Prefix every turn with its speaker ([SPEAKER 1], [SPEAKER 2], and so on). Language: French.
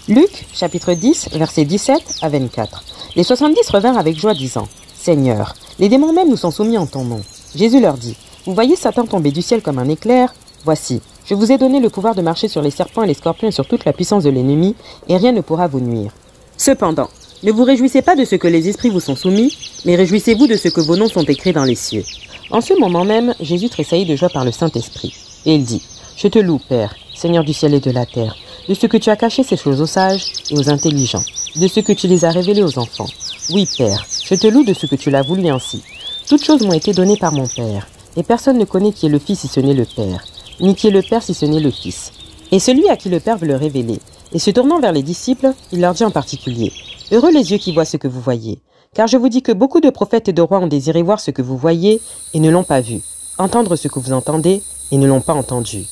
[SPEAKER 1] Luc, chapitre 10, versets 17 à 24. Les 70 revinrent avec joie disant, « Seigneur, les démons même nous sont soumis en ton nom. » Jésus leur dit, « Vous voyez Satan tomber du ciel comme un éclair? Voici, je vous ai donné le pouvoir de marcher sur les serpents et les scorpions et sur toute la puissance de l'ennemi, et rien ne pourra vous nuire. Cependant, ne vous réjouissez pas de ce que les esprits vous sont soumis, mais réjouissez-vous de ce que vos noms sont écrits dans les cieux. » En ce moment même, Jésus tressaillit de joie par le Saint-Esprit. Et il dit, « Je te loue, Père, Seigneur du ciel et de la terre, de ce que tu as caché ces choses aux sages et aux intelligents, de ce que tu les as révélées aux enfants. Oui, Père, je te loue de ce que tu l'as voulu ainsi. Toutes choses m'ont été données par mon Père, et personne ne connaît qui est le Fils si ce n'est le Père, ni qui est le Père si ce n'est le Fils. Et celui à qui le Père veut le révéler. » Et se tournant vers les disciples, il leur dit en particulier, « Heureux les yeux qui voient ce que vous voyez, car je vous dis que beaucoup de prophètes et de rois ont désiré voir ce que vous voyez et ne l'ont pas vu, entendre ce que vous entendez et ne l'ont pas entendu. »